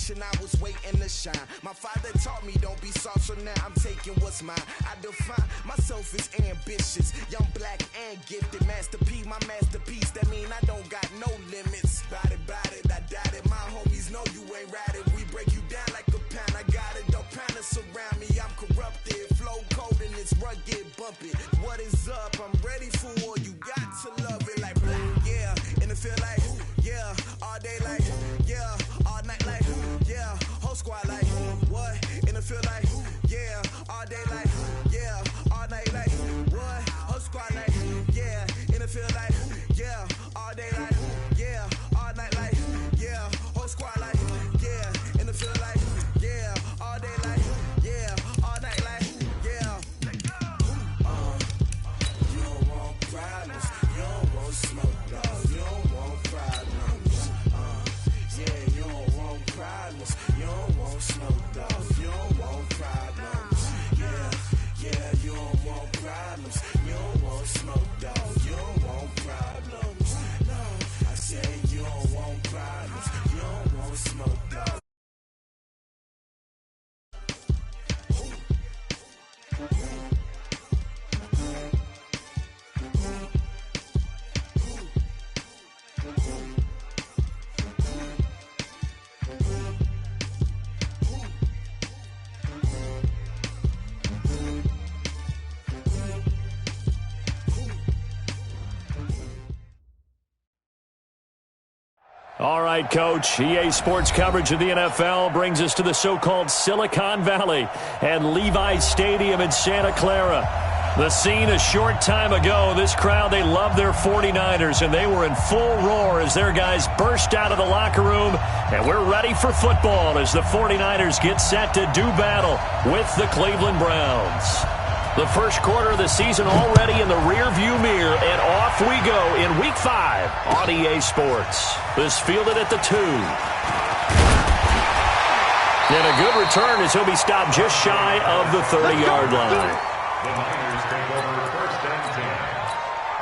generation, I was waiting to shine. My father taught me don't be soft, so now I'm taking what's mine. I define myself as ambitious, young, black, and gifted. Master P, my masterpiece, that mean I don't got no limits. Bout it, I doubt it. My homies know you ain't ratted. We break you down like a pound. I got it, don't pound us around me. I'm corrupted, flow cold and it's rugged, bumpy. What is up? I'm ready for war. You got to love it like black, yeah. And it feel like, yeah. All day like, yeah. All night like, yeah. Whole squad like, what? And it feel like, yeah. All day like, yeah. All night like, what? Whole squad like, yeah. And it feel like, yeah. All day like, yeah. All night like, yeah. Whole squad like, yeah. And it feel like, yeah. All day like, yeah. All night like, yeah. You don't want problems. You don't want smoke, dog. You don't want problems. Yeah, you don't want problems. You don't want smoke, dog. You don't want problems. Yeah, you don't want problems. You don't want smoke, dog. You don't want problems. No, I said you don't want problems. You don't want smoke, dog. All right, Coach. EA Sports coverage of the NFL brings us to the so-called Silicon Valley and Levi's Stadium in Santa Clara. The scene a short time ago, this crowd, they love their 49ers, and they were in full roar as their guys burst out of the locker room, and we're ready for football as the 49ers get set to do battle with the Cleveland Browns. The first quarter of the season already in the rearview mirror, and off we go in Week 5 on EA Sports. This fielded at the 2. And a good return as he'll be stopped just shy of the 30-yard line. The Niners take over first and 10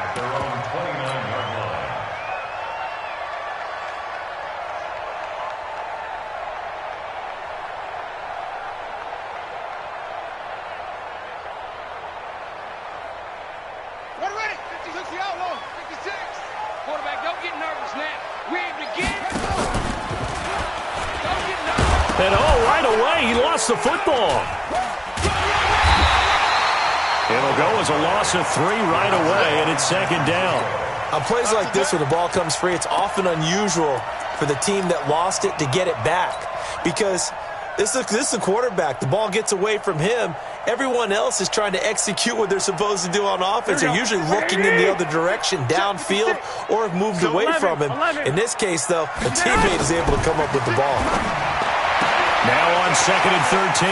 at their own 29-yard line. We're ready. 56 the outlaw. 56. Quarterback, don't get nervous now. We aim to get. Don't get nervous. And right away, he lost the football. It'll go as a loss of 3 right away, and it's second down. On plays like this where the ball comes free, it's often unusual for the team that lost it to get it back. Because this is a quarterback. The ball gets away from him. Everyone else is trying to execute what they're supposed to do on offense. They're usually looking in the other direction, downfield, or have moved away from him. In this case, though, a teammate is able to come up with the ball. Now on 2nd and 13,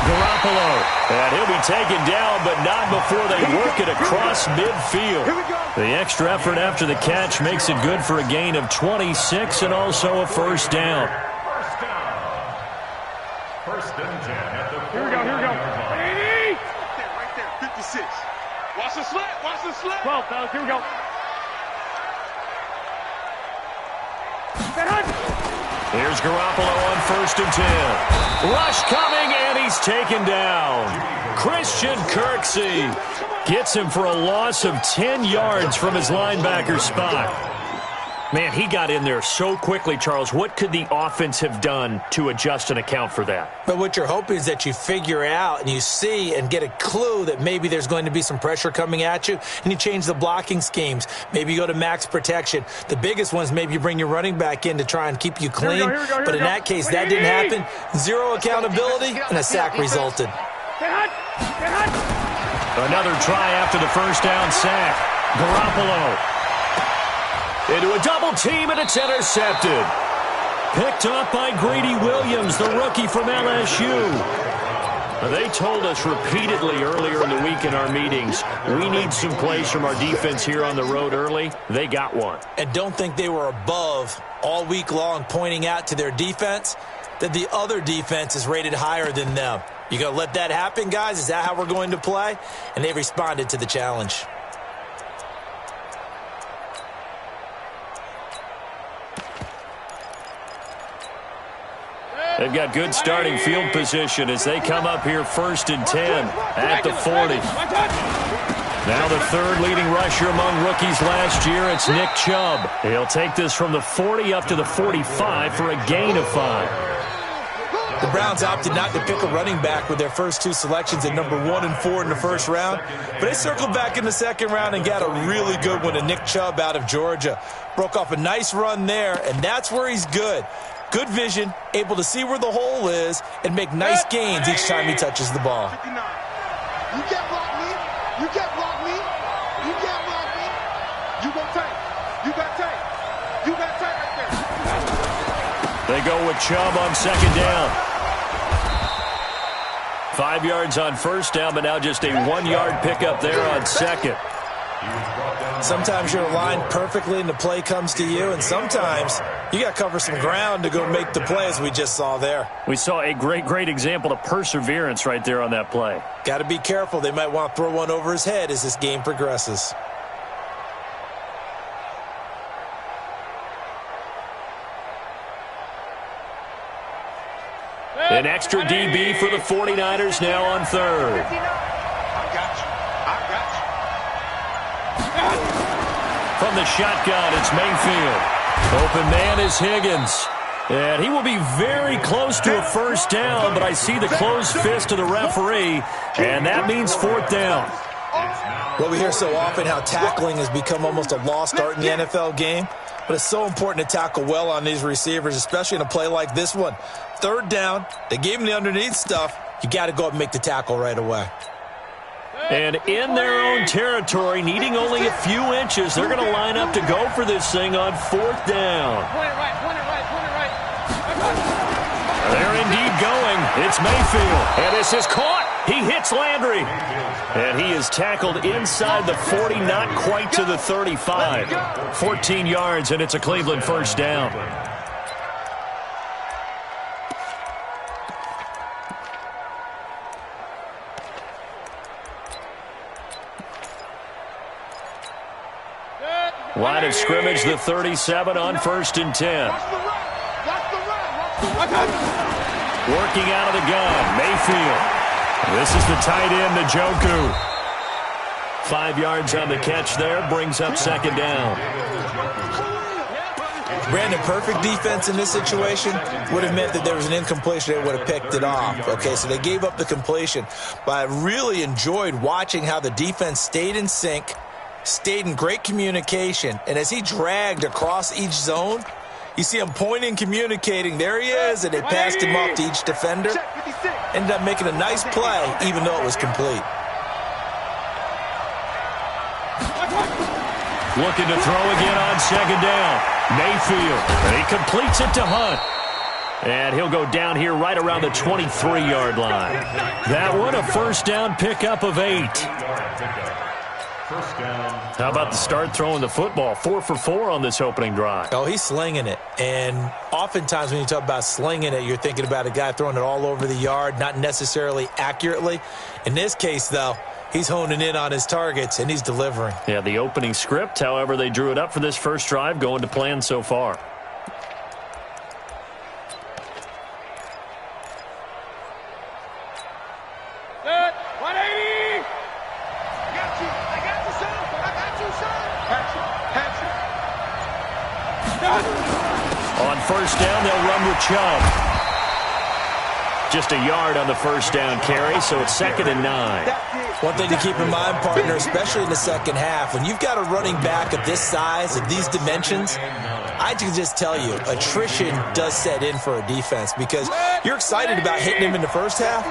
Garoppolo. And he'll be taken down, but not before they work it across midfield. The extra effort after the catch makes it good for a gain of 26 and also a first down. First and 10 at the 40. Here we go. Right there. 56. Watch the slip. 12, fellas. Here we go. Here's Garoppolo on 1st and 10. Rush coming, and he's taken down. Christian Kirksey gets him for a loss of 10 yards from his linebacker spot. Man, he got in there so quickly, Charles. What could the offense have done to adjust and account for that? But what you're hoping is that you figure out and you see and get a clue that maybe there's going to be some pressure coming at you, and you change the blocking schemes. Maybe you go to max protection. The biggest one is maybe you bring your running back in to try and keep you clean. But in that case, that didn't happen. 0 accountability, and a sack resulted. Another try after the first down sack. Garoppolo into a double team, and it's intercepted. Picked up by Greedy Williams, the rookie from LSU. They told us repeatedly earlier in the week in our meetings, we need some plays from our defense here on the road early. They got one. And don't think they were above all week long pointing out to their defense that the other defense is rated higher than them. You going to let that happen, guys? Is that how we're going to play? And they responded to the challenge. They've got good starting field position as they come up here 1st and 10 at the 40. Now the third leading rusher among rookies last year, it's Nick Chubb. He'll take this from the 40 up to the 45 for a gain of 5. The Browns opted not to pick a running back with their first 2 selections at number 1 and 4 in the first round, but they circled back in the second round and got a really good one to Nick Chubb out of Georgia. Broke off a nice run there, and that's where he's good. Good vision, able to see where the hole is, and make nice gains each time he touches the ball. You can't block me. You can't block me. You can't block me. You go tight. You got tight. You got tight right there. They go with Chubb on 2nd down. 5 yards on 1st down, but now just a 1-yard pickup there on 2nd. Sometimes you're aligned perfectly and the play comes to you, and sometimes you got to cover some ground to go make the play, as we just saw there. We saw a great example of perseverance right there on that play. Got to be careful. They might want to throw one over his head as this game progresses. An extra DB for the 49ers now on 3rd. From the shotgun, it's Mayfield. Open man is Higgins. And he will be very close to a 1st down, but I see the closed fist of the referee, and that means 4th down. Well, we hear so often how tackling has become almost a lost art in the NFL game, but it's so important to tackle well on these receivers, especially in a play like this one. 3rd down, they gave him the underneath stuff. You got to go up and make the tackle right away. And in their own territory, needing only a few inches, they're going to line up to go for this thing on 4th down. They're indeed going. It's Mayfield. And this is caught. He hits Landry. And he is tackled inside the 40, not quite to the 35. 14 yards, and it's a Cleveland 1st down. Line of scrimmage, the 37 on 1st and 10. Working out of the gun, Mayfield. This is the tight end, Njoku. 5 yards on the catch there, brings up 2nd down. Brandon, perfect defense in this situation would have meant that there was an incompletion. They would have picked it off. Okay, so they gave up the completion. But I really enjoyed watching how the defense stayed in sync, stayed in great communication, and as he dragged across each zone, you see him pointing, communicating. There he is, and they passed him off to each defender. Ended up making a nice play, even though it was complete. Looking to throw again on 2nd down. Mayfield, and he completes it to Hunt. And he'll go down here right around the 23-yard line. That one, a 1st down pickup of 8. How about the start throwing the football? 4 for 4 on this opening drive. Oh, he's slinging it. And oftentimes when you talk about slinging it, you're thinking about a guy throwing it all over the yard, not necessarily accurately. In this case, though, he's honing in on his targets, and he's delivering. Yeah, the opening script, however, they drew it up for this first drive, going to plan so far. On 1st down, they'll run with Chubb. Just a yard on the 1st down carry, so it's 2nd and 9. One thing to keep in mind, partner, especially in the second half, when you've got a running back of this size, of these dimensions, I can just tell you, attrition does set in for a defense because you're excited about hitting him in the first half.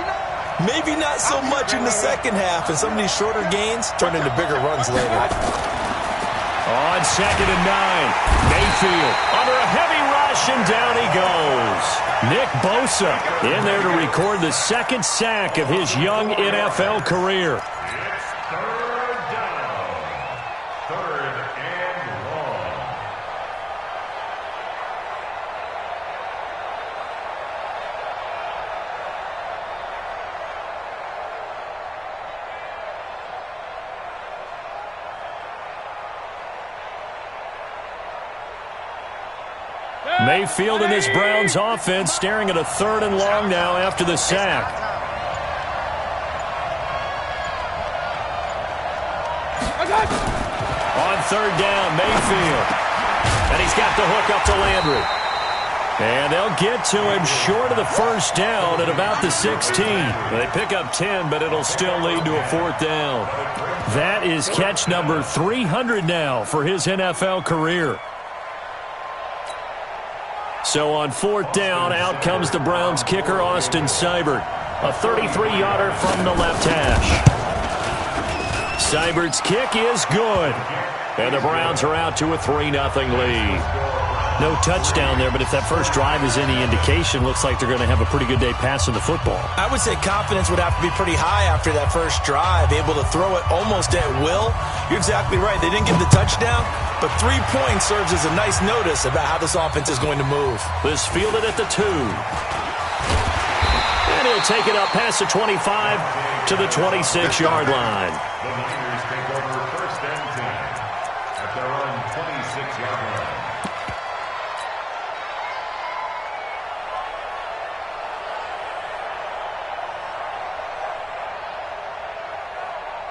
Maybe not so much in the second half, and some of these shorter gains turn into bigger runs later. On 2nd and 9, Mayfield under a heavy rush, and down he goes. Nick Bosa in there to record the 2nd sack of his young NFL career. It's 3rd down. 3rd and long. Mayfield and this Browns offense staring at a 3rd and long now after the sack. On 3rd down, Mayfield. And he's got the hook up to Landry. And they'll get to him short of the 1st down at about the 16. They pick up 10, but it'll still lead to a 4th down. That is catch number 300 now for his NFL career. So on 4th down, out comes the Browns kicker, Austin Seibert. A 33-yarder from the left hash. Seibert's kick is good. And the Browns are out to a 3-0 lead. No touchdown there, but if that first drive is any indication, looks like they're going to have a pretty good day passing the football. I would say confidence would have to be pretty high after that first drive, able to throw it almost at will. You're exactly right. They didn't get the touchdown, but 3 points serves as a nice notice about how this offense is going to move. This fielded at the 2. And he'll take it up past the 25 to the 26-yard line. The Niners take over 1st and 10 at their own 26-yard line.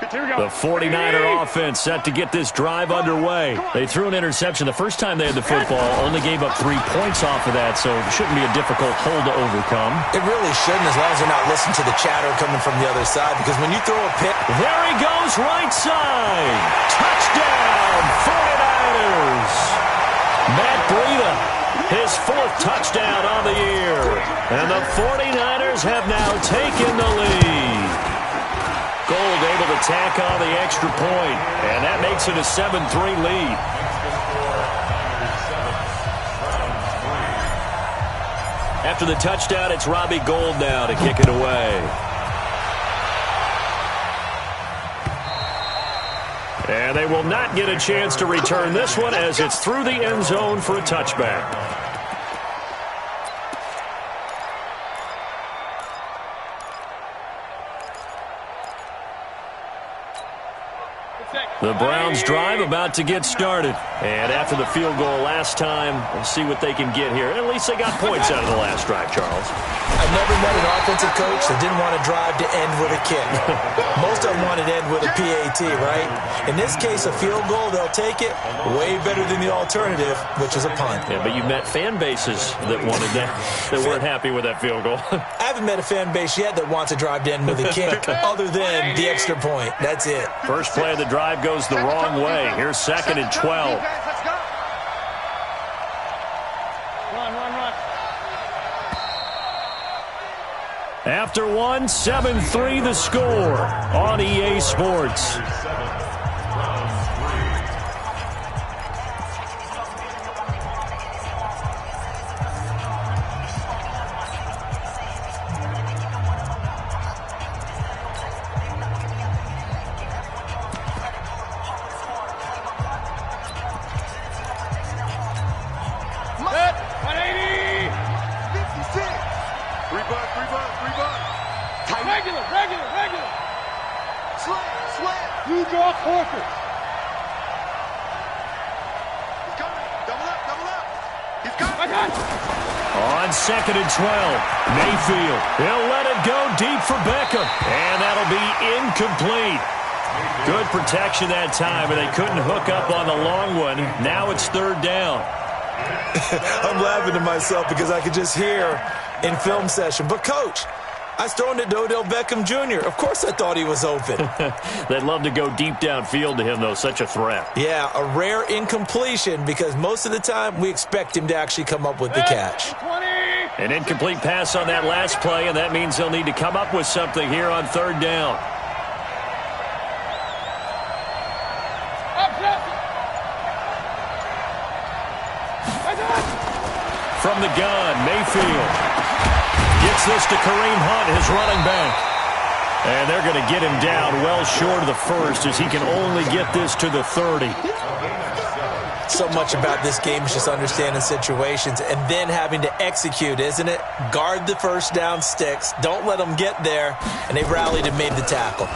The 49er offense set to get this drive underway. They threw an interception the first time they had the football, only gave up 3 points off of that, so it shouldn't be a difficult hole to overcome. It really shouldn't, as long as they're not listening to the chatter coming from the other side, because when you throw a pick... There he goes, right side. Touchdown, 49ers. Matt Breida, his 4th touchdown on the year. And the 49ers have now taken the lead. Gold able to tack on the extra point, and that makes it a 7-3 lead. After the touchdown, it's Robbie Gould now to kick it away. And they will not get a chance to return this one as it's through the end zone for a touchback. The Browns drive about to get started. And after the field goal last time, we'll see what they can get here. At least they got points out of the last drive, Charles. I've never met an offensive coach that didn't want to drive to end with a kick. Most of them want to end with a PAT, right? In this case, a field goal, they'll take it. Way better than the alternative, which is a punt. Yeah, but you met fan bases that wanted that, that weren't happy with that field goal. I haven't met a fan base yet that wants to drive to end with a kick other than the extra point. That's it. First play of the drive goes the wrong way. Here's 2nd and 12. After 7-3 the score on EA Sports. On 2nd and 12, Mayfield. He'll let it go deep for Beckham. And that'll be incomplete. Good protection that time, and they couldn't hook up on the long one. Now it's 3rd down. I'm laughing to myself because I could just hear in film session. But, Coach, I was throwing it to Odell Beckham Jr. Of course I thought he was open. They'd love to go deep downfield to him, though. Such a threat. Yeah, a rare incompletion because most of the time we expect him to actually come up with the catch. An incomplete pass on that last play, and that means they'll need to come up with something here on 3rd down. From the gun, Mayfield gets this to Kareem Hunt, his running back. And they're going to get him down well short of the 1st as he can only get this to the 30. So much about this game is just understanding situations and then having to execute, isn't it? Guard the 1st down sticks. Don't let them get there. And they rallied and made the tackle.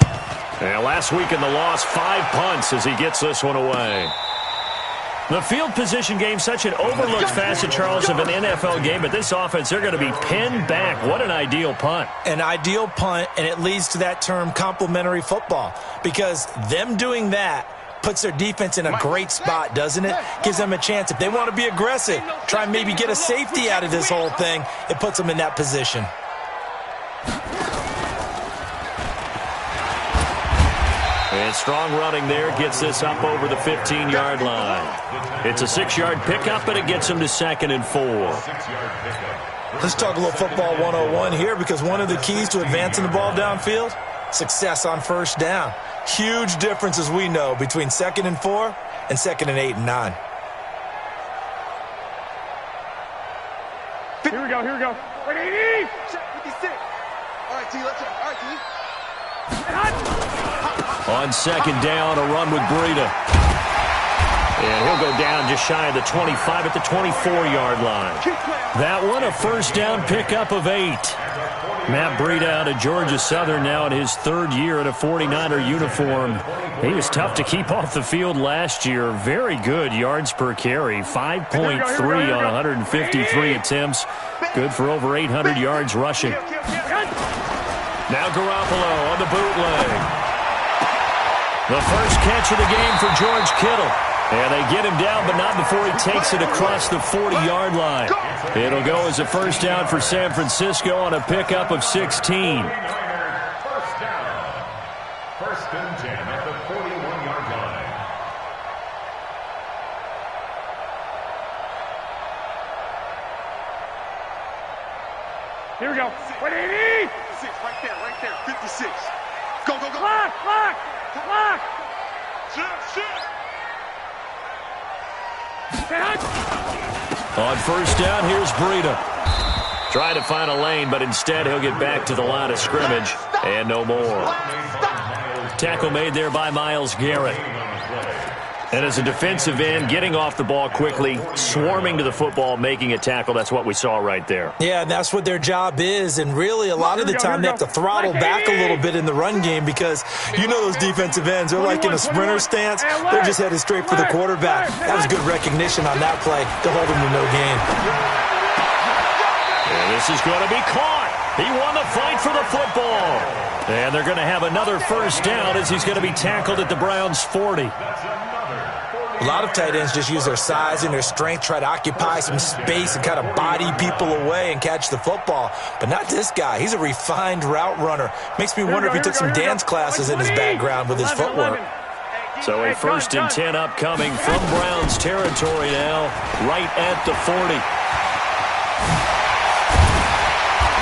And last week in the loss, 5 punts as he gets this one away. The field position game, such an overlooked facet, Charles, of an NFL game, but this offense, they're going to be pinned back. What an ideal punt. An ideal punt, and it leads to that term complementary football, because them doing that puts their defense in a great spot, doesn't it? Gives them a chance. If they want to be aggressive, try and maybe get a safety out of this whole thing, it puts them in that position. And strong running there gets this up over the 15-yard line. It's a 6-yard pickup, and it gets them to 2nd and 4. Let's talk a little football 101 here, because one of the keys to advancing the ball downfield, success on first down. Huge difference, as we know, between 2nd and 4 and 2nd and 8 and 9. Here we go, here we go. 56. All right, T, let's go. All right, T. On 2nd down, a run with Breida. And he'll go down just shy of the 25 at the 24-yard line. That one, a first down pickup of 8. Matt Breida out of Georgia Southern now in his 3rd year in a 49er uniform. He was tough to keep off the field last year. Very good yards per carry, 5.3 on 153 attempts. Good for over 800 yards rushing. Now Garoppolo on the bootleg. The first catch of the game for George Kittle. And they get him down, but not before he takes it across the 40-yard line. It'll go as a first down for San Francisco on a pickup of 16. First down. 1st and 10 at the 41-yard line. Here we go. 180. Right there. 56. Go. Lock. Shit. On first down, here's Breida. Trying to find a lane, but instead he'll get back to the line of scrimmage. And no more. Tackle made there by Myles Garrett. And as a defensive end, getting off the ball quickly, swarming to the football, making a tackle, that's what we saw right there. Yeah, and that's what their job is, and really a lot of the time they have to throttle back a little bit in the run game, because you know those defensive ends, they're like in a sprinter stance, they're just headed straight for the quarterback. That was good recognition on that play to hold him to no gain. And this is going to be caught. He won the fight for the football. And they're going to have another first down as he's going to be tackled at the Browns' 40. A lot of tight ends just use their size and their strength, try to occupy some space and kind of body people away and catch the football. But not this guy. He's a refined route runner. Makes me wonder if he took some dance classes in his background with his footwork. So a 1st and 10 upcoming from Browns territory now, right at the 40.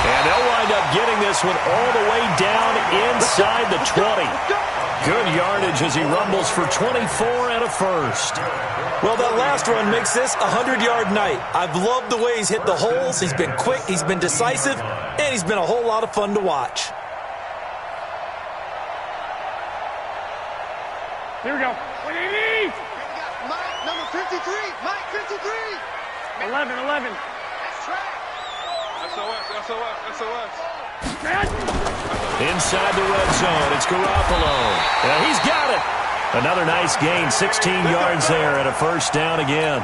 And they'll wind up getting this one all the way down inside the 20. Good yardage as he rumbles for 24 and a first. Well, that last run makes this a 100-yard night. I've loved the way he's hit the holes. He's been quick, he's been decisive, and he's been a whole lot of fun to watch. Here we go. 180. Mike, number 53. Mike, 53. 11. That's track. SOS. Inside the red zone, it's Garoppolo. And he's got it. Another nice gain, 16 yards there and a first down again.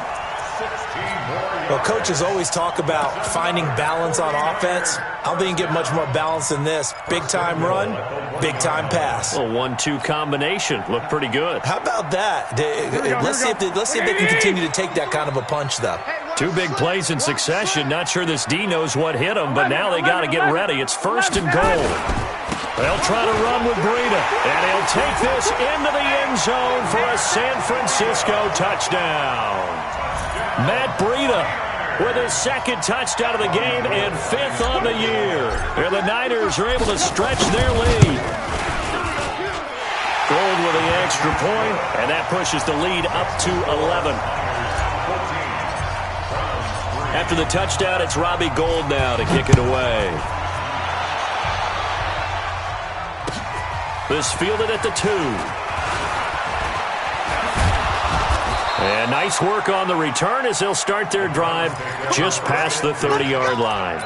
Well, coaches always talk about finding balance on offense. I don't think you can get much more balance than this. Big-time run, big-time pass. A 1-2 combination. Looked pretty good. How about that? Let's see if they can continue to take that kind of a punch, though. 2 big plays in succession. Not sure this D knows what hit him, but now they got to get ready. It's 1st and goal. They'll try to run with Breida, and he'll take this into the end zone for a San Francisco touchdown. Matt Breida with his 2nd touchdown of the game and 5th on the year. And the Niners are able to stretch their lead. Gold with the extra point, and that pushes the lead up to 11. After the touchdown, it's Robbie Gould now to kick it away. This fielded at the 2. And nice work on the return as they'll start their drive just past the 30-yard line.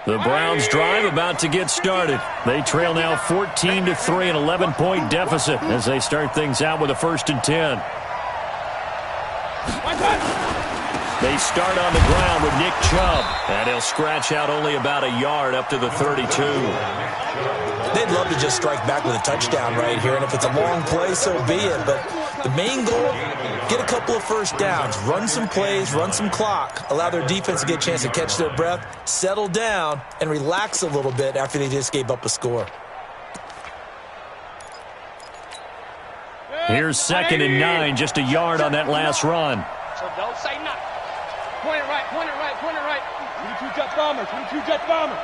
The Browns drive about to get started. They trail now 14-3, an 11-point deficit as they start things out with a 1st and 10. They start on the ground with Nick Chubb, and he'll scratch out only about a yard up to the 32. They'd love to just strike back with a touchdown right here, and if it's a long play, so be it. But the main goal, get a couple of first downs, run some plays, run some clock, allow their defense to get a chance to catch their breath, settle down, and relax a little bit after they just gave up a score. Here's 2nd and 9, just a yard on that last run. So don't say nothing. Point it right, point it right, point it right. 22 Jets bomber, 22 Jets bomber.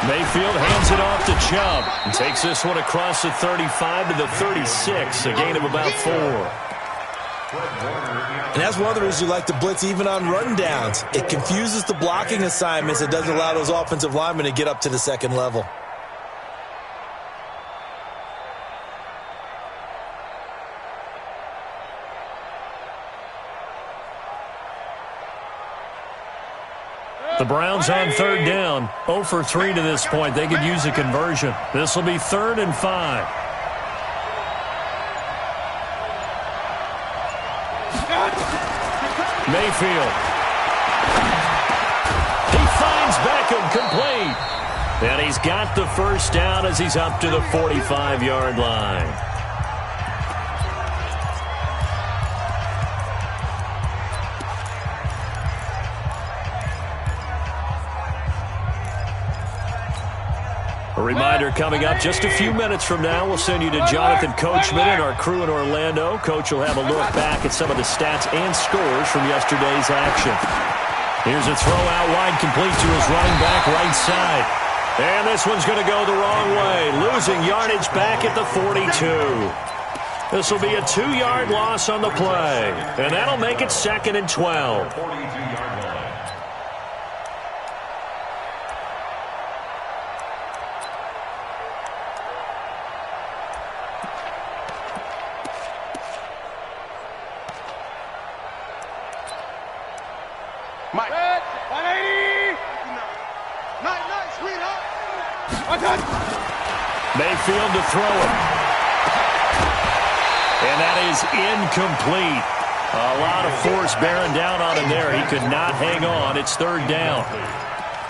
Mayfield hands it off to Chubb and takes this one across the 35 to the 36, a gain of about 4. And that's one of the reasons you like to blitz even on run downs. It confuses the blocking assignments. It doesn't allow those offensive linemen to get up to the second level. The Browns on 3rd down, 0 for 3 to this point. They could use a conversion. This will be 3rd and 5. Mayfield. He finds Beckham complete. And he's got the 1st down as he's up to the 45-yard line. A reminder coming up just a few minutes from now, we'll send you to Jonathan Coachman and our crew in Orlando. Coach will have a look back at some of the stats and scores from yesterday's action. Here's a throw out wide, complete to his running back right side. And this one's going to go the wrong way, losing yardage back at the 42. This will be a 2-yard loss on the play, and that'll make it 2nd and 12. Mike. 180. Night, sweetheart. Mayfield to throw it. And that is incomplete. A lot of force bearing down on him there. He could not hang on. It's 3rd down.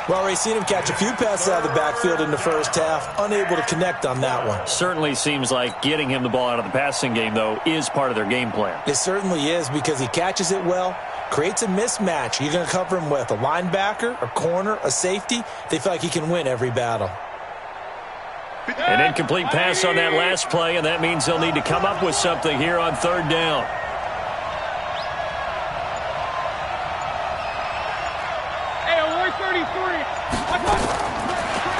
Well, we've seen him catch a few passes out of the backfield in the first half, unable to connect on that one. Certainly seems like getting him the ball out of the passing game, though, is part of their game plan. It certainly is because he catches it well, creates a mismatch. You're going to cover him with a linebacker, a corner, a safety. They feel like he can win every battle. An incomplete pass on that last play, and that means they'll need to come up with something here on 3rd down.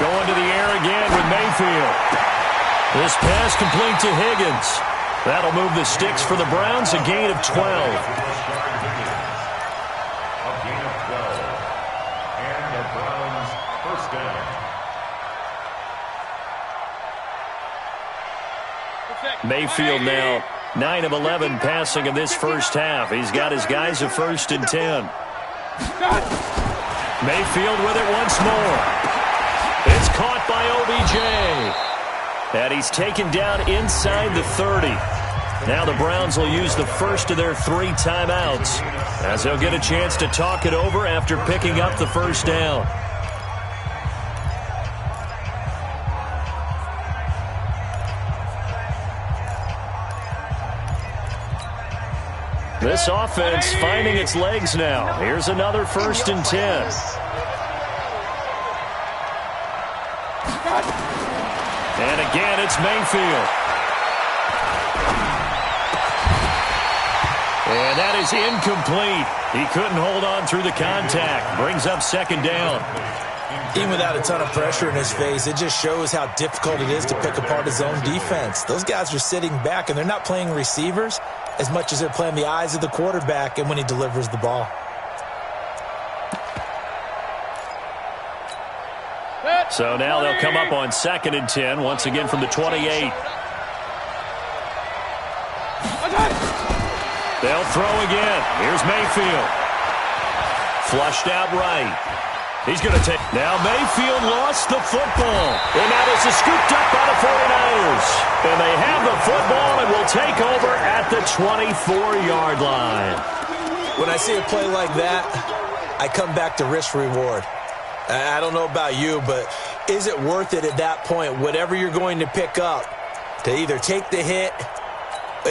Going to the air again with Mayfield. This pass complete to Higgins. That'll move the sticks for the Browns, a gain of 12. A gain of 12. And the Browns 1st down. Mayfield now 9 of 11 passing in this first half. He's got his guys a 1st and 10. Mayfield with it once more. It's caught by OBJ. And he's taken down inside the 30. Now the Browns will use the first of their 3 timeouts as they'll get a chance to talk it over after picking up the 1st down. This offense finding its legs now. Here's another 1st and 10. And again, it's Mayfield. And that is incomplete. He couldn't hold on through the contact. Brings up 2nd down. Even without a ton of pressure in his face, it just shows how difficult it is to pick apart his own defense. Those guys are sitting back, and they're not playing receivers as much as they're playing the eyes of the quarterback and when he delivers the ball. So now they'll come up on 2nd and 10, once again from the 28. They'll throw again. Here's Mayfield. Flushed out right. He's going to take. Now Mayfield lost the football. And now this is scooped up by the 49ers. And they have the football and will take over at the 24-yard line. When I see a play like that, I come back to risk-reward. I don't know about you, but is it worth it at that point, whatever you're going to pick up, to either take the hit,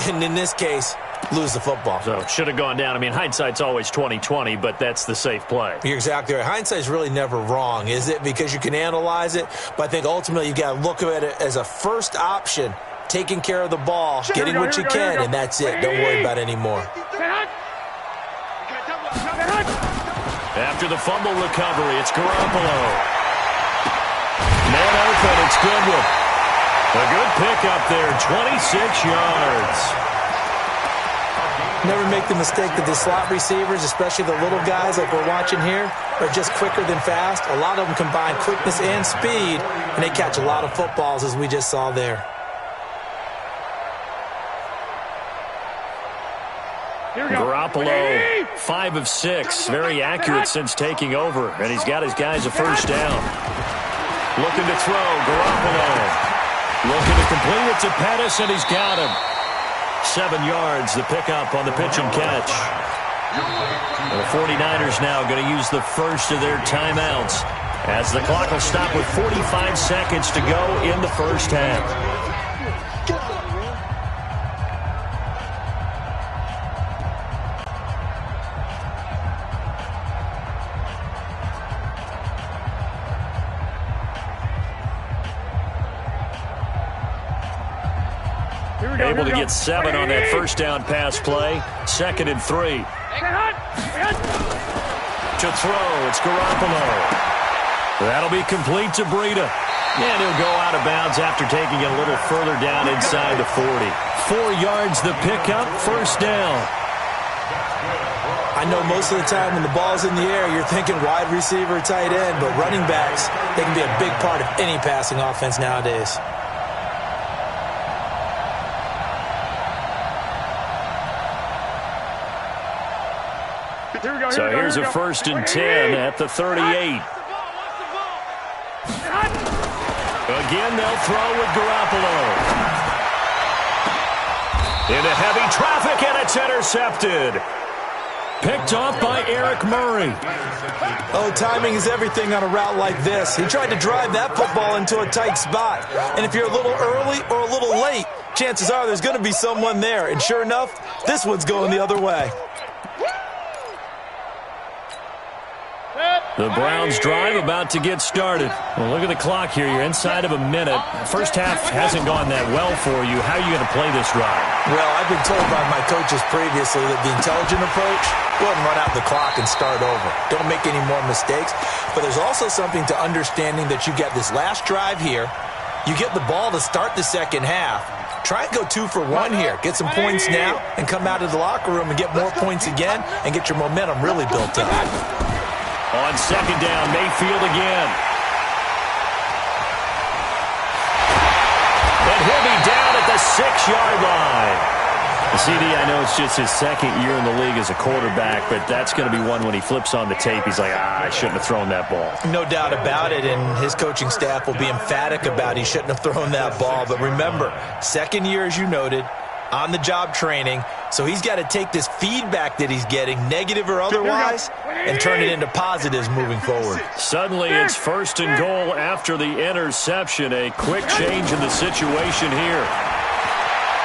and in this case, lose the football? So should have gone down. I mean, hindsight's always 20/20, but that's the safe play. You're exactly right. Hindsight's really never wrong, is it? Because you can analyze it, but I think ultimately you got to look at it as a first option, taking care of the ball, getting what you can, and that's it. Don't worry about it anymore. After the fumble recovery, it's Garoppolo. Man open, it's Goodwin. A good pickup there, 26 yards. Never make the mistake that the slot receivers, especially the little guys like we're watching here, are just quicker than fast. A lot of them combine quickness and speed, and they catch a lot of footballs, as we just saw there. Garoppolo, 5 of 6. Very accurate since taking over. And he's got his guys a first down. Looking to throw, Garoppolo. Looking to complete it to Pettis, and he's got him. 7 yards, the pickup on the pitch and catch. And the 49ers now going to use the first of their timeouts, as the clock will stop with 45 seconds to go in the first half. Able to get 7 on that first down pass play. 2nd and 3. To throw, it's Garoppolo. That'll be complete to Breida. And he'll go out of bounds after taking it a little further down inside the 40. 4 yards the pickup, first down. I know most of the time when the ball's in the air, you're thinking wide receiver, tight end, but running backs, they can be a big part of any passing offense nowadays. So here's a 1st and 10 at the 38. Again, they'll throw with Garoppolo. Into heavy traffic, and it's intercepted. Picked off by Eric Murray. Oh, timing is everything on a route like this. He tried to drive that football into a tight spot. And if you're a little early or a little late, chances are there's going to be someone there. And sure enough, this one's going the other way. The Browns drive about to get started. Well, look at the clock here. You're inside of a minute. First half hasn't gone that well for you. How are you going to play this drive? Well, I've been told by my coaches previously that the intelligent approach, go ahead and run out the clock and start over. Don't make any more mistakes. But there's also something to understanding that you get this last drive here. You get the ball to start the second half. Try and go 2 for 1 here. Get some points now and come out of the locker room and get more points again and get your momentum really built up. On 2nd down, Mayfield again. And he'll be down at the 6-yard line. CD, I know it's just his 2nd year in the league as a quarterback, but that's going to be one when he flips on the tape. He's like, I shouldn't have thrown that ball. No doubt about it, and his coaching staff will be emphatic about he shouldn't have thrown that ball. But remember, 2nd year, as you noted, on-the-job training, so he's got to take this feedback that he's getting, negative or otherwise, and turn it into positives moving forward. Suddenly, it's 1st and goal after the interception. A quick change in the situation here.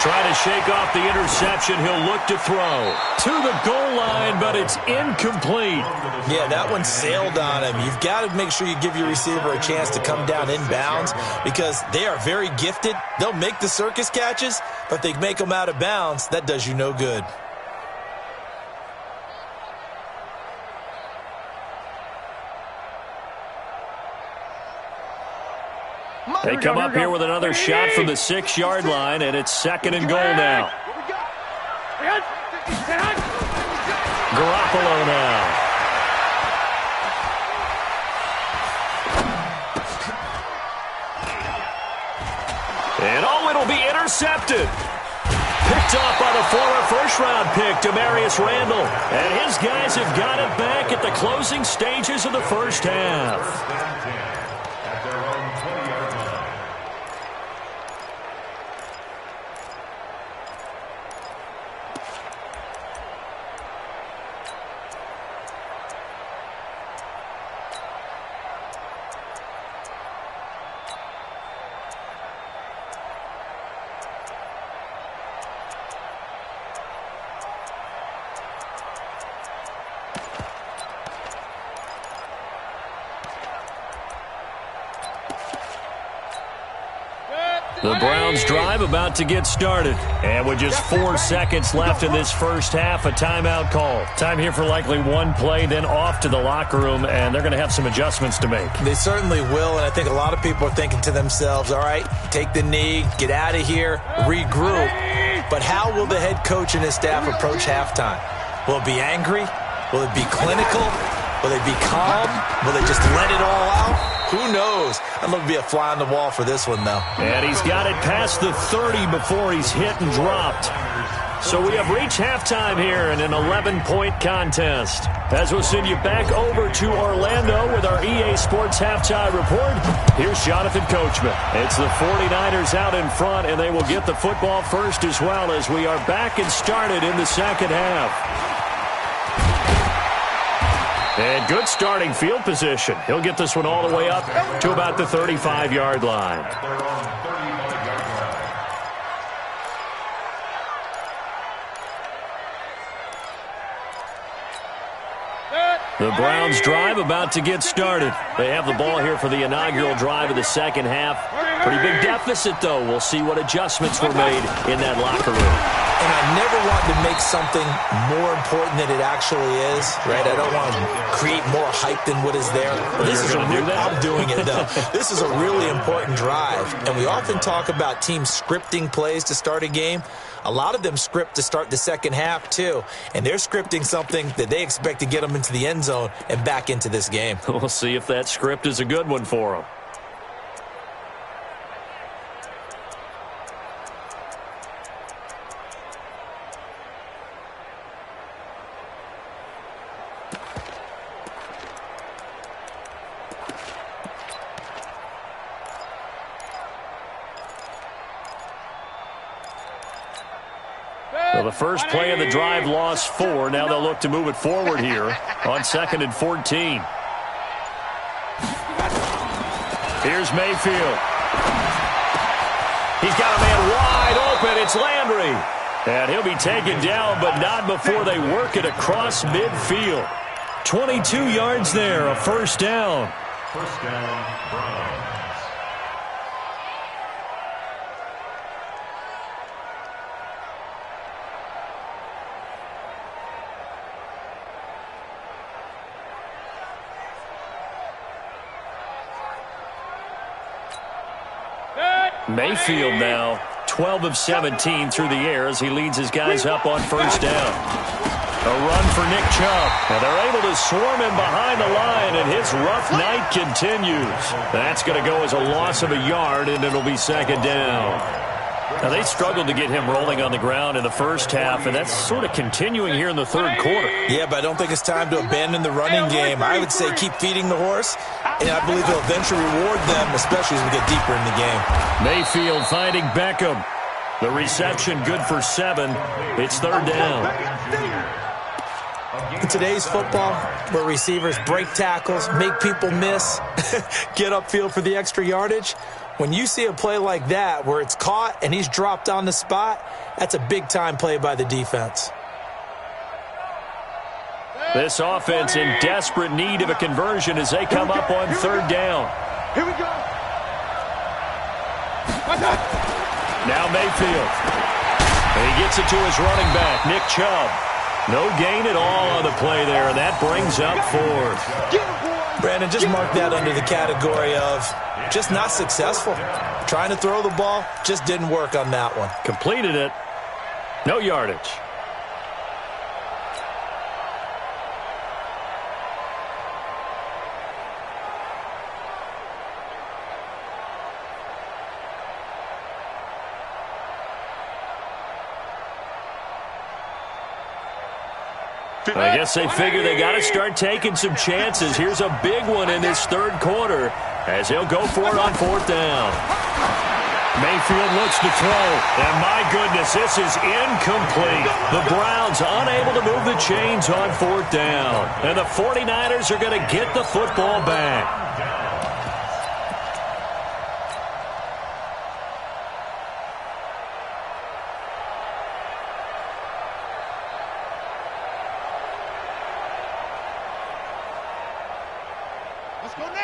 Trying to shake off the interception. He'll look to throw to the goal line, but it's incomplete. Yeah, that one sailed on him. You've got to make sure you give your receiver a chance to come down inbounds because they are very gifted. They'll make the circus catches, but they make them out of bounds. That does you no good. They come up here with another shot from the 6-yard line, and it's 2nd and goal now. Garoppolo now. And it'll be intercepted. Picked off by the former first-round pick, Demarius Randall. And his guys have got it back at the closing stages of the first half. First and 10 at their own 20-yard line. The Browns drive about to get started. And with just 4 seconds left in this first half, a timeout call. Time here for likely one play, then off to the locker room, and they're going to have some adjustments to make. They certainly will, and I think a lot of people are thinking to themselves, all right, take the knee, get out of here, regroup. But how will the head coach and his staff approach halftime? Will it be angry? Will it be clinical? Will they be calm? Will they just let it all out? Who knows? I'd love to be a fly on the wall for this one, though. And he's got it past the 30 before he's hit and dropped. So we have reached halftime here in an 11-point contest. As we'll send you back over to Orlando with our EA Sports Halftime Report, here's Jonathan Coachman. It's the 49ers out in front, and they will get the football first as well as we are back and started in the second half. And good starting field position. He'll get this one all the way up to about the 35-yard line. At their own 35-yard line. The Browns drive about to get started. They have the ball here for the inaugural drive of the second half. Pretty big deficit, though. We'll see what adjustments were made in that locker room. And I never want to make something more important than it actually is, right? I don't want to create more hype than what is there. This is I'm doing it, though. This is a really important drive. And we often talk about teams scripting plays to start a game. A lot of them script to start the second half, too. And they're scripting something that they expect to get them into the end zone and back into this game. We'll see if that script is a good one for them. Well, the first play of the drive lost 4. Now they'll look to move it forward here on 2nd and 14. Here's Mayfield. He's got a man wide open. It's Landry. And he'll be taken down, but not before they work it across midfield. 22 yards there, a first down. First down, Browns. Mayfield now 12 of 17 through the air as he leads his guys up on first down. A run for Nick Chubb. And they're able to swarm him behind the line, and his rough night continues. That's going to go as a loss of a yard, and it'll be second down. Now, they struggled to get him rolling on the ground in the first half, and that's sort of continuing here in the third quarter. Yeah, but I don't think it's time to abandon the running game. I would say keep feeding the horse, and I believe he'll eventually reward them, especially as we get deeper in the game. Mayfield finding Beckham. The reception good for 7. It's third down. In today's football, where receivers break tackles, make people miss, get upfield for the extra yardage, when you see a play like that where it's caught and he's dropped on the spot, that's a big-time play by the defense. This offense in desperate need of a conversion as they come up on third down. Here we go. Now Mayfield. And he gets it to his running back, Nick Chubb. No gain at all on the play there, and that brings up 4th. Brandon, just mark that under the category of just not successful. Trying to throw the ball, just didn't work on that one. Completed it. No yardage. I guess they figure they got to start taking some chances. Here's a big one in this third quarter as he'll go for it on fourth down. Mayfield looks to throw, and my goodness, this is incomplete. The Browns unable to move the chains on fourth down, and the 49ers are going to get the football back.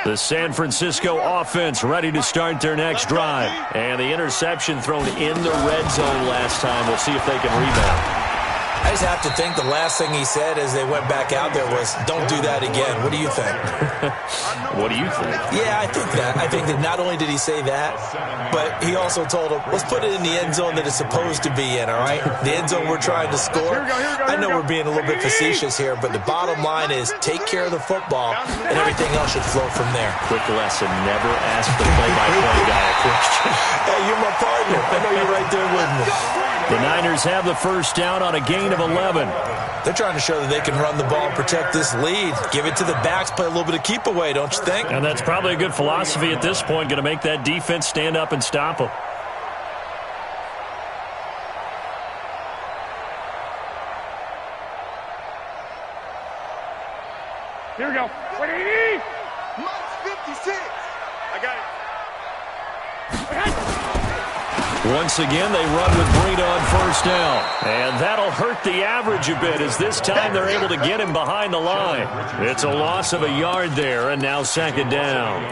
The San Francisco offense ready to start their next drive. And the interception thrown in the red zone last time. We'll see if they can rebound. I just have to think the last thing he said as they went back out there was, don't do that again. What do you think? What do you think? Yeah, I think that. I think that not only did he say that, but he also told him, let's put it in the end zone that it's supposed to be in, all right? The end zone we're trying to score. I know we're being a little bit facetious here, but the bottom line is take care of the football, and everything else should flow from there. Quick lesson, never ask the play-by-play guy a question. Hey, you're my partner. I know you're right there with me. The Niners have the first down on a gain of 11. They're trying to show that they can run the ball and protect this lead. Give it to the backs, play a little bit of keep away, don't you think? And that's probably a good philosophy at this point, going to make that defense stand up and stop them. Here we go. 180. Mike's 56. I got it. Once again, they run with Breida on first down. And that'll hurt the average a bit as this time they're able to get him behind the line. It's a loss of a yard there, and now second down.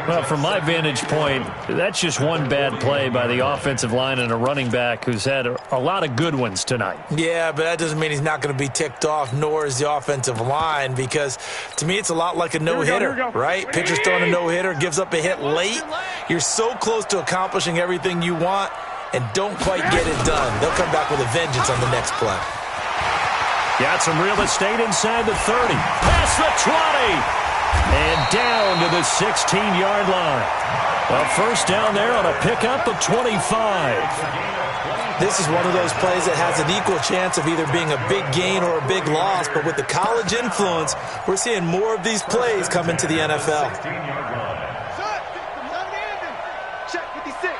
Well, from my vantage point, that's just one bad play by the offensive line and a running back who's had a lot of good ones tonight. Yeah, but that doesn't mean he's not going to be ticked off, nor is the offensive line, because to me it's a lot like a no-hitter, right? Pitcher's throwing a no-hitter, gives up a hit late. You're so close to accomplishing everything you want and don't quite get it done. They'll come back with a vengeance on the next play. Got some real estate inside the 30. Past the 20. And down to the 16-yard line. A first down there on a pickup of 25. This is one of those plays that has an equal chance of either being a big gain or a big loss, but with the college influence, we're seeing more of these plays come into the NFL. Check 56.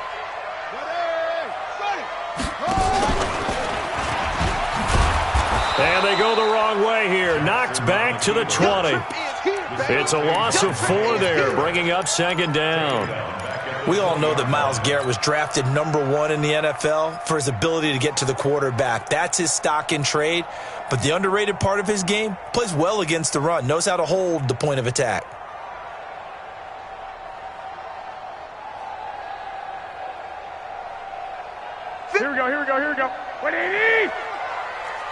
And they go the wrong way here. Knocked back to the 20. It's a loss of 4 there, bringing up second down. We all know that Myles Garrett was drafted #1 in the NFL for his ability to get to the quarterback. That's his stock in trade. But the underrated part of his game, plays well against the run, knows how to hold the point of attack. Here we go, here we go, here we go. 180.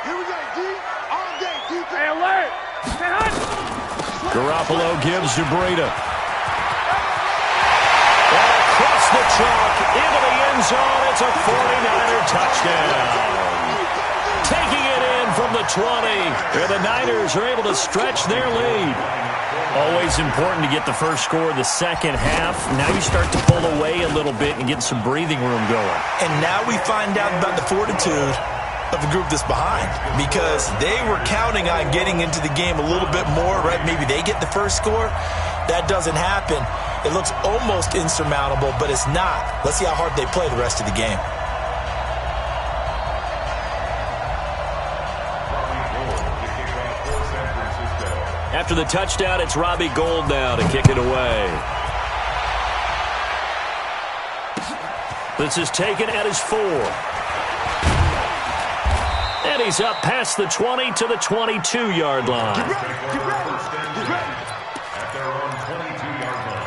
Here we go, D. All day, D. Hey, alert. Stay hot. Garoppolo gives to Breida. And across the chalk into the end zone. It's a 49er touchdown. Taking it in from the 20. And the Niners are able to stretch their lead. Always important to get the first score of the second half. Now you start to pull away a little bit and get some breathing room going. And now we find out about the fortitude of the group that's behind, because they were counting on getting into the game a little bit more, right? Maybe they get the first score. That doesn't happen. It looks almost insurmountable, but it's not. Let's see how hard they play the rest of the game. After the touchdown, it's Robbie Gould now to kick it away. This is taken at his 4. And he's up past the 20 to the 22-yard line. Get ready. At their own 22-yard line.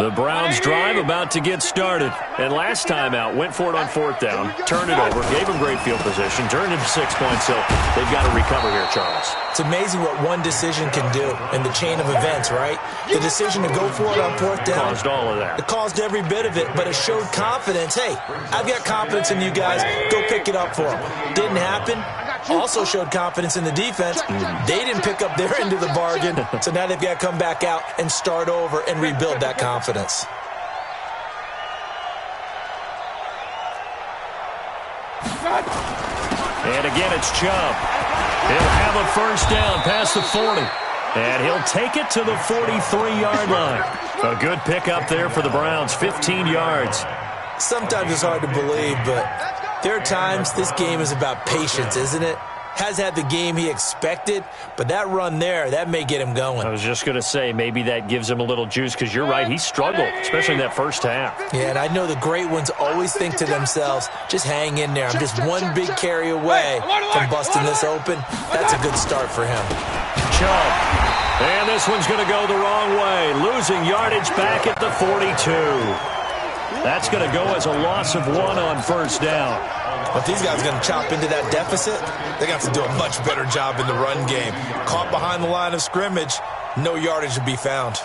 The Browns drive about to get started. And last time out, went for it on fourth down, turned it over, gave them great field position, turned into 6 points, so they've got to recover here, Charles. It's amazing what one decision can do in the chain of events, right? The decision to go for it on fourth down. Caused all of that. It caused every bit of it, but it showed confidence. Hey, I've got confidence in you guys. Go pick it up for them. Didn't happen. also showed confidence in the defense. They didn't pick up their end of the bargain, so now they've got to come back out and start over and rebuild that confidence. And again, it's Chubb. He'll have a first down past the 40. And he'll take it to the 43-yard line. A good pickup there for the Browns, 15 yards. Sometimes it's hard to believe, but there are times this game is about patience, isn't it? Has had the game he expected, but that run there, that may get him going. I was just going to say, maybe that gives him a little juice, because you're right, he struggled, especially in that first half. Yeah, and I know the great ones always think to themselves, just hang in there. I'm just one big carry away from busting this open. That's a good start for him. Chubb. And this one's going to go the wrong way, losing yardage back at the 42. That's going to go as a loss of 1 on first down. But these guys are going to chop into that deficit. They're going to have to do a much better job in the run game. Caught behind the line of scrimmage, no yardage to be found.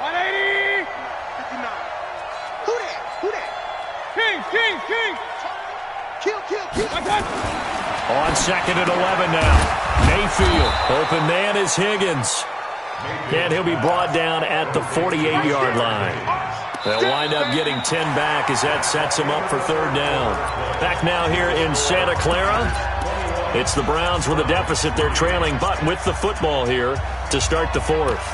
180. 59. Who that? Who that? King. Kill. On second and 11 now. Mayfield. Open man is Higgins. And he'll be brought down at the 48-yard line. They'll wind up getting 10 back as that sets him up for third down. Back now here in Santa Clara. It's the Browns with a deficit. They're trailing, but with the football here to start the fourth.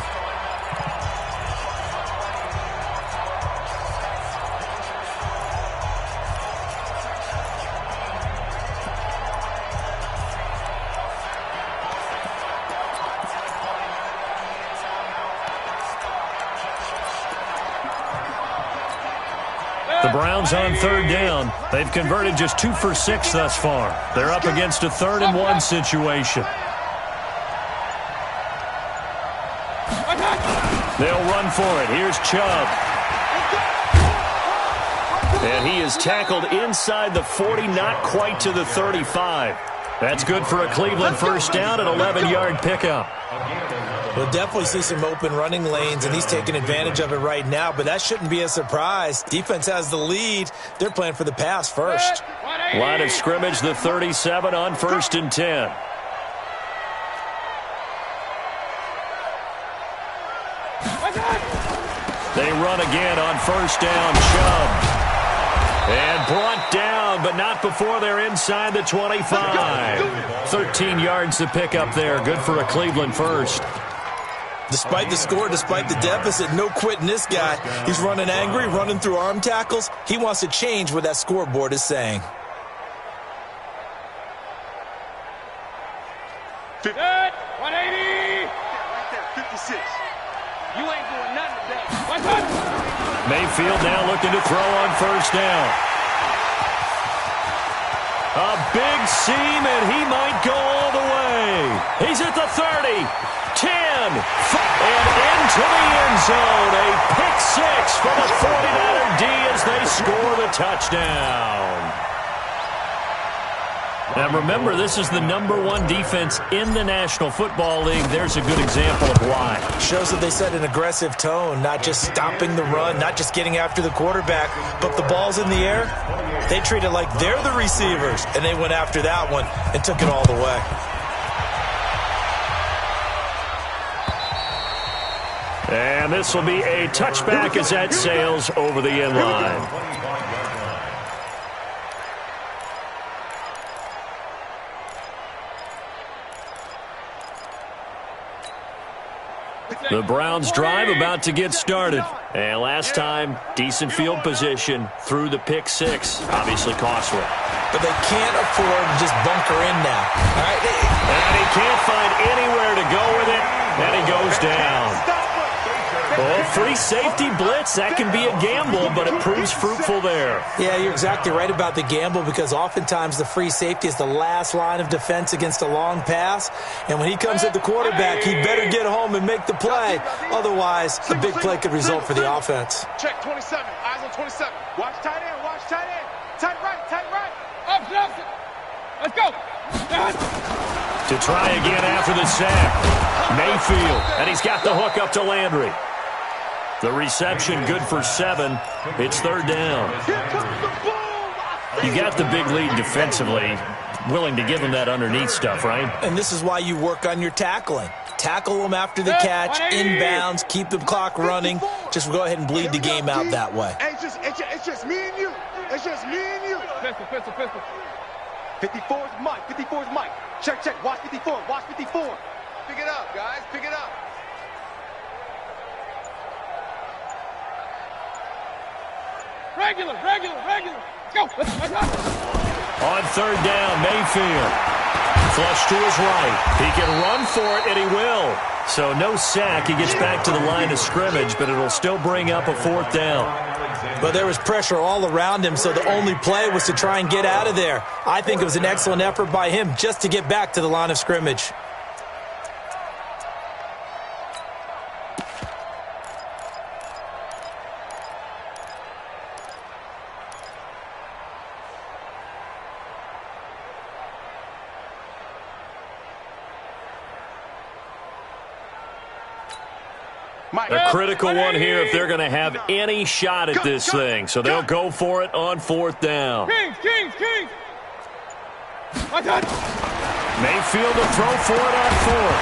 The Browns on third down. They've converted just 2 for 6 thus far. They're up against a 3rd-and-1 situation. They'll run for it. Here's Chubb. And he is tackled inside the 40, not quite to the 35. That's good for a Cleveland first down, an 11-yard pickup. We'll definitely see some open running lanes, and he's taking advantage of it right now, but that shouldn't be a surprise. Defense has the lead. They're playing for the pass first. Line of scrimmage, the 37 on 1st and 10. They run again on first down. Chubb. And brought down, but not before they're inside the 25. 13 yards to pick up there. Good for a Cleveland first. Despite the score, despite the deficit, no quitting this guy. He's running angry, running through arm tackles. He wants to change what that scoreboard is saying. 180. Right there, 56. You ain't doing nothing today. Mayfield now looking to throw on first down. A big seam, and he might go all the way. He's at the 30, 10, and into the end zone. A pick six for the 49er D as they score the touchdown. Now remember, this is the #1 defense in the National Football League. There's a good example of why. Shows that they set an aggressive tone, not just stopping the run, not just getting after the quarterback, but the ball's in the air. They treat it like they're the receivers, and they went after that one and took it all the way. And this will be a touchback as that sails over the end line. The Browns drive about to get started. And last time, decent field position through the pick six. Obviously costly. But they can't afford to just bunker in now. All right? And he can't find anywhere to go with it. And he goes down. Well, free safety blitz, that can be a gamble, but it proves fruitful there. Yeah, you're exactly right about the gamble, because oftentimes the free safety is the last line of defense against a long pass. And when he comes at the quarterback, he better get home and make the play. Otherwise, a big play could result for the offense. Check 27. Eyes on 27. Watch tight end. Watch tight end. Tight right. Tight right. Option. Let's go. To try again after the sack. Mayfield, and he's got the hook up to Landry. The reception good for 7. It's third down. Here comes the ball. You got the big lead defensively. Willing to give them that underneath stuff, right? And this is why you work on your tackling. Tackle them after the catch, inbounds, keep the clock running. Just go ahead and bleed the game out that way. Hey, it's just me and you. It's just me and you. Pistol. 54's Mike. 54's Mike. Check. Watch 54. Watch 54. Pick it up, guys. Pick it up. Regular. Let's go. Let's go. On third down, Mayfield. Flush to his right. He can run for it, and he will. So no sack. He gets back to the line of scrimmage, but it'll still bring up a fourth down. But there was pressure all around him, so the only play was to try and get out of there. I think it was an excellent effort by him just to get back to the line of scrimmage. A critical one here if they're going to have any shot at this thing. So they'll go for it on fourth down. Kings. Mayfield to throw for it on fourth.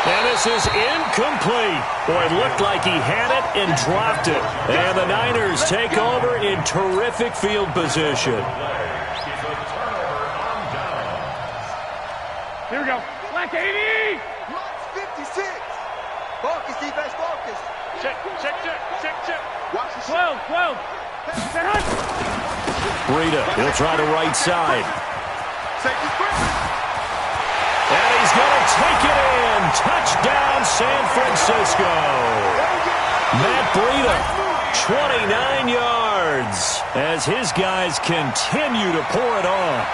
And this is incomplete. Boy, it looked like he had it and dropped it. And the Niners take over in terrific field position. Here we go. Black 80. 56. Focus, defense, focus. Check. Watch the shot. 12. Breida, he'll try the right side. Safety quick. And he's going to take it in. Touchdown, San Francisco. Matt Breida, 29 yards, as his guys continue to pour it on.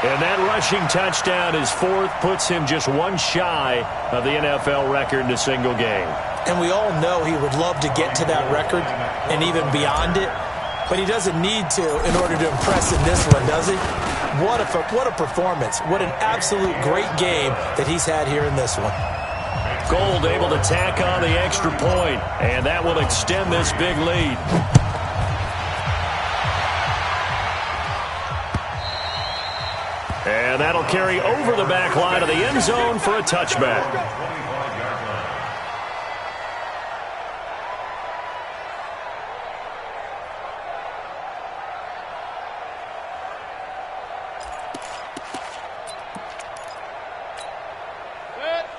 And that rushing touchdown, his fourth, puts him just one shy of the NFL record in a single game. And we all know he would love to get to that record and even beyond it, but he doesn't need to in order to impress in this one, does he? What a performance. What an absolute great game that he's had here in this one. Gold able to tack on the extra point, and that will extend this big lead. And that'll carry over the back line of the end zone for a touchback.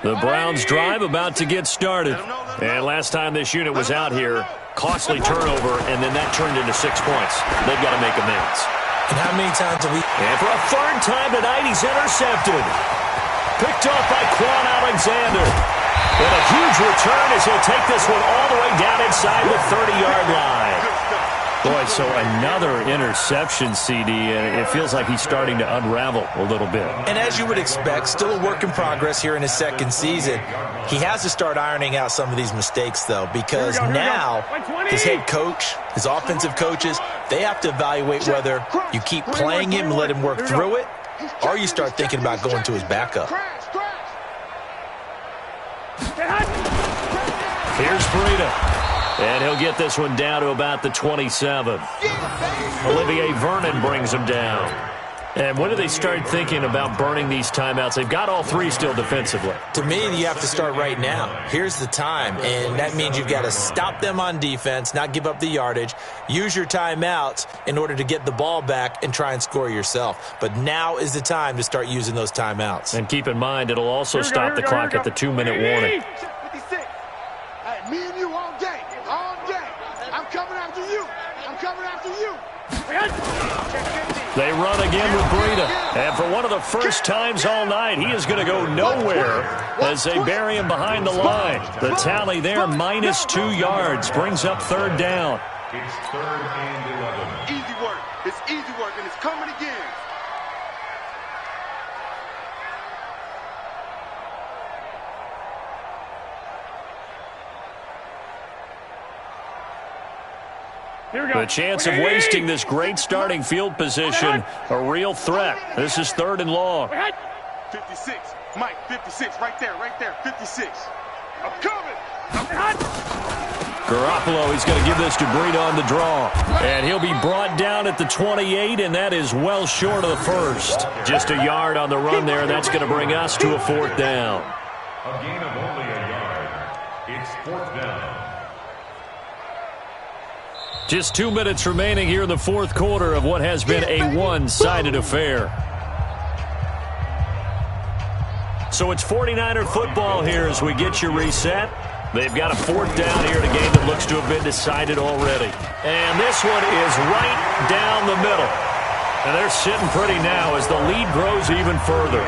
The Browns drive about to get started. And last time this unit was out here, costly turnover, and then that turned into 6 points. They've got to make amends. And how many times have we... And for a third time tonight, he's intercepted. Picked off by Quan Alexander. And a huge return as he'll take this one all the way down inside the 30-yard line. Boy, so another interception, CD, and it feels like he's starting to unravel a little bit. And as you would expect, still a work in progress here in his second season. He has to start ironing out some of these mistakes, though, because now his head coach, his offensive coaches, they have to evaluate whether you keep playing him and let him work through it, or you start thinking about going to his backup. Here's Breida. And he'll get this one down to about the 27. Olivier Vernon brings him down. And when do they start thinking about burning these timeouts? They've got all three still defensively. To me, you have to start right now. Here's the time, and that means you've got to stop them on defense, not give up the yardage, use your timeouts in order to get the ball back and try and score yourself. But now is the time to start using those timeouts. And keep in mind, it'll also stop the clock at the 2-minute warning. 56. Hey, me and you all day. All day. I'm coming after you. I'm coming after you. They run again with Breida. And for one of the first times all night, he is going to go nowhere as they bury him behind the line. The tally there, minus 2 yards, brings up third down. It's 3rd and 11. Easy work. It's easy work, and it's coming again. The chance of wasting this great starting field position, a real threat. This is 3rd and long. 56. Mike, 56. Right there, 56. I'm coming. Garoppolo, he's going to give this to Breida on the draw. And he'll be brought down at the 28, and that is well short of the first. Just a yard on the run there. That's going to bring us to a 4th down. A gain of only a yard. It's 4th down. Just 2 minutes remaining here in the 4th quarter of what has been a one-sided affair. So it's 49er football here as we get you reset. They've got a 4th down here in a game that looks to have been decided already. And this one is right down the middle. And they're sitting pretty now as the lead grows even further.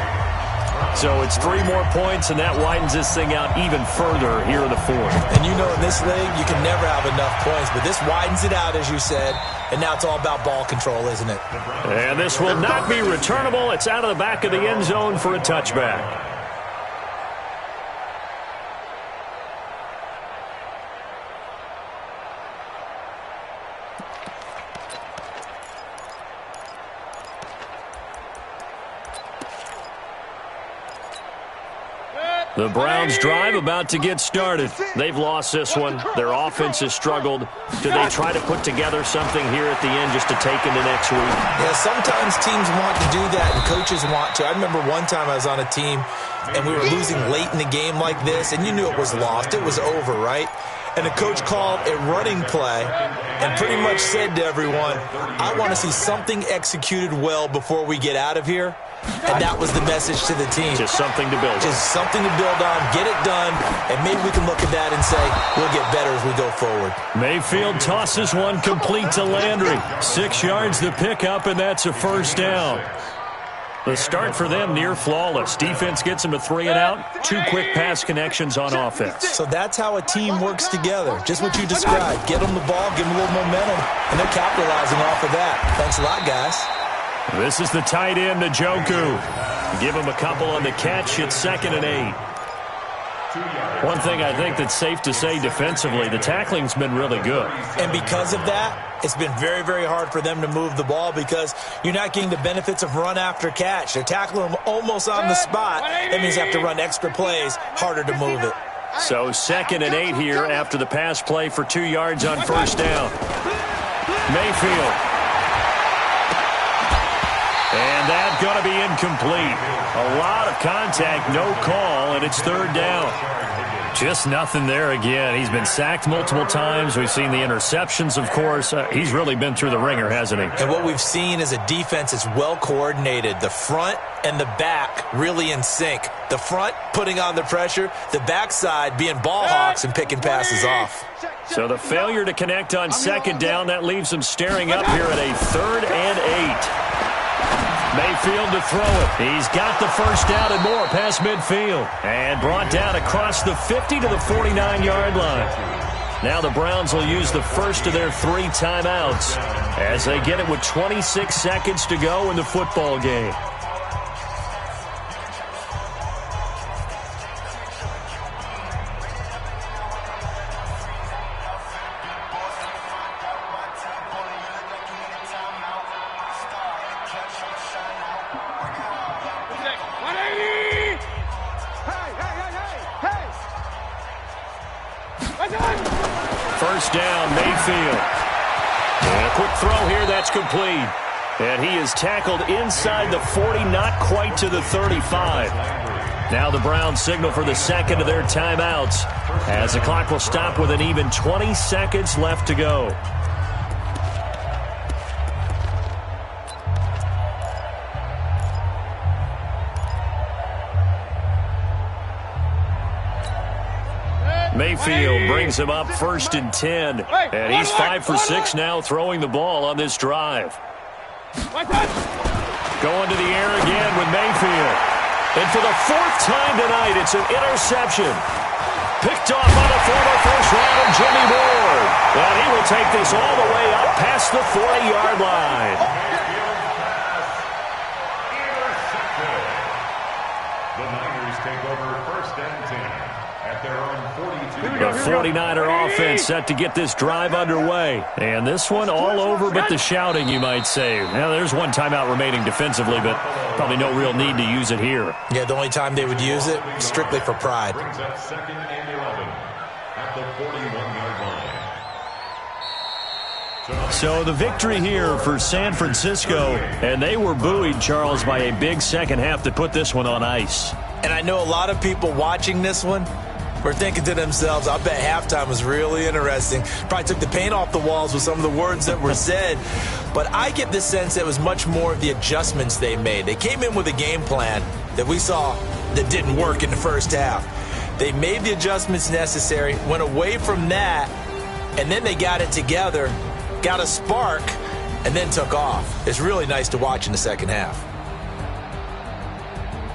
So it's 3 more points, and that widens this thing out even further here in the 4th. And you know in this league, you can never have enough points, but this widens it out, as you said, and now it's all about ball control, isn't it? And this will not be returnable. It's out of the back of the end zone for a touchback. The Browns drive about to get started. They've lost this one. Their offense has struggled. Do they try to put together something here at the end just to take into next week? Yeah, sometimes teams want to do that and coaches want to. I remember one time I was on a team and we were losing late in the game like this, and you knew it was lost. It was over, right? And the coach called a running play and pretty much said to everyone, I want to see something executed well before we get out of here. And that was the message to the team. Just something to build on. Just something to build on, get it done, and maybe we can look at that and say, we'll get better as we go forward. Mayfield tosses one complete to Landry. 6 yards the pickup, and that's a 1st down. The start for them near flawless. Defense gets them a 3 and out. 2 quick pass connections on offense. So that's how a team works together. Just what you described. Get them the ball, give them a little momentum, and they're capitalizing off of that. Thanks a lot, guys. This is the tight end, Njoku. Give him a couple on the catch. It's 2nd and 8. One thing I think that's safe to say defensively, the tackling's been really good. And because of that, it's been very, very hard for them to move the ball because you're not getting the benefits of run after catch. They're tackling them almost on the spot. That means you have to run extra plays, harder to move it. So 2nd and 8 here after the pass play for 2 yards on 1st down. Mayfield. And that's going to be incomplete. A lot of contact, no call, and it's 3rd down. Just nothing there again. He's been sacked multiple times. We've seen the interceptions, of course. He's really been through the ringer, hasn't he? And what we've seen is a defense that's well coordinated. The front and the back really in sync. The front putting on the pressure, the backside being ball hawks and picking passes off. So the failure to connect on 2nd down, that leaves them staring up here at a 3rd and 8. Mayfield to throw it. He's got the 1st down and more past midfield. And brought down across the 50 to the 49-yard line. Now the Browns will use the first of their 3 timeouts as they get it with 26 seconds to go in the football game. First down, Mayfield. And a quick throw here, that's complete. And he is tackled inside the 40, not quite to the 35. Now the Browns signal for the 2nd of their timeouts as the clock will stop with an even 20 seconds left to go. Mayfield brings him up 1st and 10. And he's 5 for 6 now throwing the ball on this drive. Going to the air again with Mayfield. And for the 4th time tonight, it's an interception. Picked off on a former first-rounder, Jimmy Ward. And he will take this all the way up past the 40-yard line. The Niners take over 1st and 10 at their own 42. The 49er offense set to get this drive underway. And this one all over but the shouting, you might say. Now, there's 1 timeout remaining defensively, but probably no real need to use it here. Yeah, the only time they would use it, strictly for pride. Brings up 2nd and 11 at the 41-yard line. So the victory here for San Francisco, and they were buoyed, Charles, by a big second half to put this one on ice. And I know a lot of people watching this one were thinking to themselves, I bet halftime was really interesting. Probably took the paint off the walls with some of the words that were said. But I get the sense it was much more of the adjustments they made. They came in with a game plan that we saw that didn't work in the first half. They made the adjustments necessary, went away from that, and then they got it together, got a spark, and then took off. It's really nice to watch in the second half.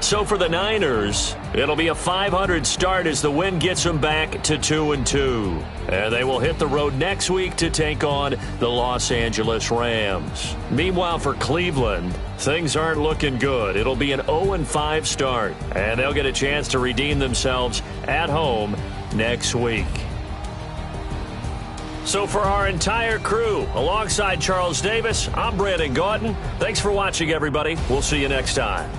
So for the Niners, it'll be a .500 start as the win gets them back to 2-2. And they will hit the road next week to take on the Los Angeles Rams. Meanwhile, for Cleveland, things aren't looking good. It'll be an 0-5 start, and they'll get a chance to redeem themselves at home next week. So for our entire crew, alongside Charles Davis, I'm Brandon Gaudin. Thanks for watching, everybody. We'll see you next time.